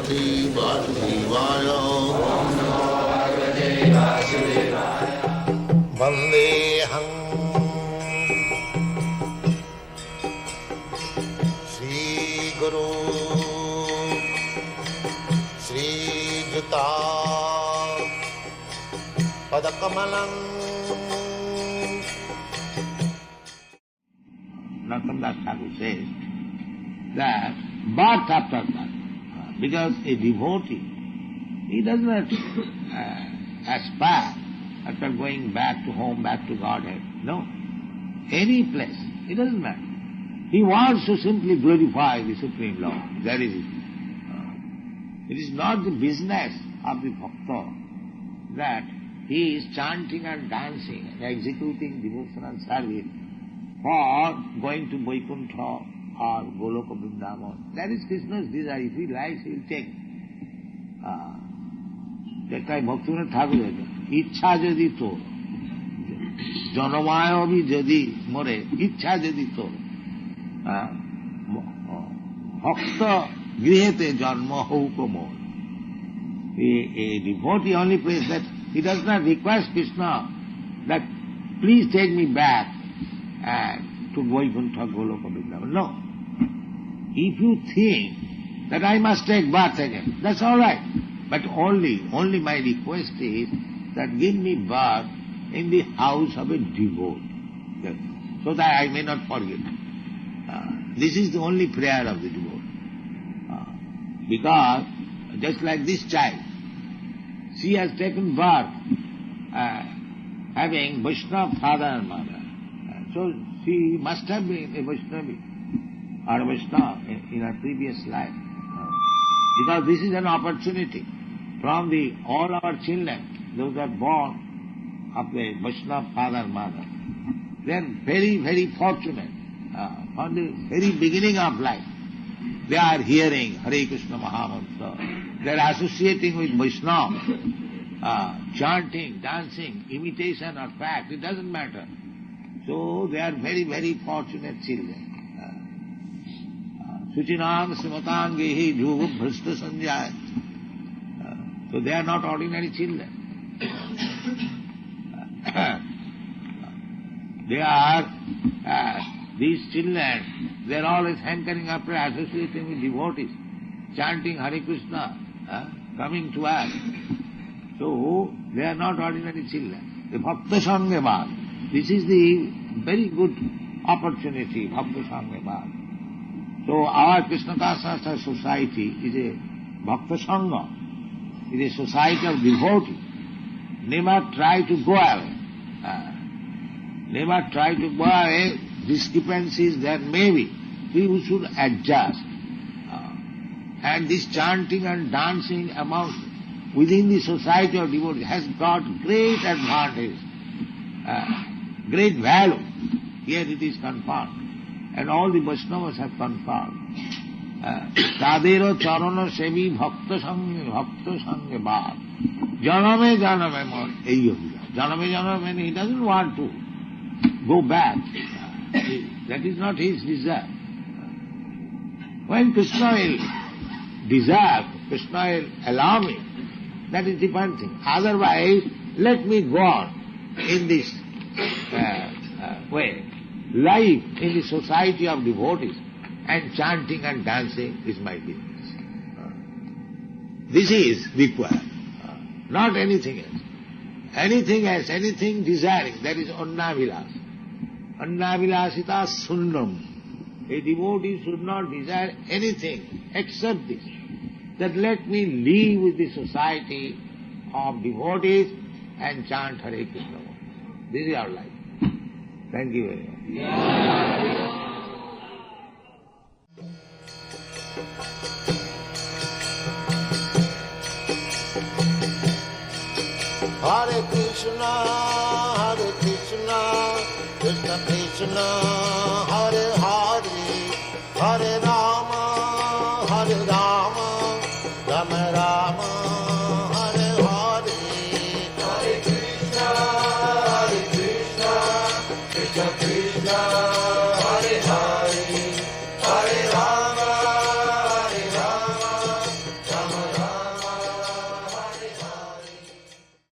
Bhagavate Vasudevaya. Vandeham Shri Guru Shri Juta Padakamalam. Narottam Das Thakur says that birth after birth, because a devotee, he does not aspire after going back to home, back to Godhead. No. Any place, it doesn't matter. He wants to simply glorify the Supreme Lord. That is it. It is not the business of the bhakta that he is chanting and dancing and executing devotional service for going to Vaikuntha or Goloka Vrindavan. That is Krishna's desire. If he likes, he will take. That Bhaktivinoda Thakur said, ইচ্ছা যদি তোর জনমায় B যদি মরে ইচ্ছা যদি তোর ভক্ত গৃহেতে জন্ম হৌক মোর. A devotee only prays that he does not request Krishna that please take me back to Vaikuntha Goloka Vrindavan. No. If you think that I must take birth again, that's all right. But only my request is that give me birth in the house of a devotee, so that I may not forget. This is the only prayer of the devotee. Because just like this child, she has taken birth having Vaishnava father and mother. So she must have been a Vaishnavi or a Vaishnava in her previous life. Because this is an opportunity from all our children, those are born of a Vaishnava father and mother. They are very, very fortunate. From the very beginning of life, they are hearing Hare Krishna Mahamantra. They are associating with Vaishnava, chanting, dancing, imitation or fact, it doesn't matter. So they are very, very fortunate children. Suchinam Srimatangehi Dhruva Bhrashta Sanjaya. So they are not ordinary children. They are, these children, they are always hankering after associating with devotees, chanting Hare Krishna, coming to us. So they are not ordinary children. The Bhakta Sangha Bhav. This is the very good opportunity, Bhakta Sangha Bhav. So our Krishna Consciousness Society is a Bhakta Sangha. It is a society of devotees. Never try to go away. Never try to go away. Discrepancies there may be. We should adjust. And this chanting and dancing within the society of devotees has got great advantage, great value. Here it is confirmed. And all the Vaishnavas have confirmed. Tadero charana sevi bhakta sanghe bhav. Janame mon eyyoga. Janame, he doesn't want to go back. That is not his desire. When Krishna will desire, Krishna will allow me, that is different thing. Otherwise, let me go on in this way. Life in the society of devotees and chanting and dancing is my business. This is required, not anything else. Anything else, anything desiring, that is annavilas. Annavilasita sunnam. A devotee should not desire anything except this, that let me live with the society of devotees and chant Hare Krishna. This is our life. Thank you very much. Hare Krishna, Krishna Krishna, Hare Hare, Hare Rama, Rama Rama.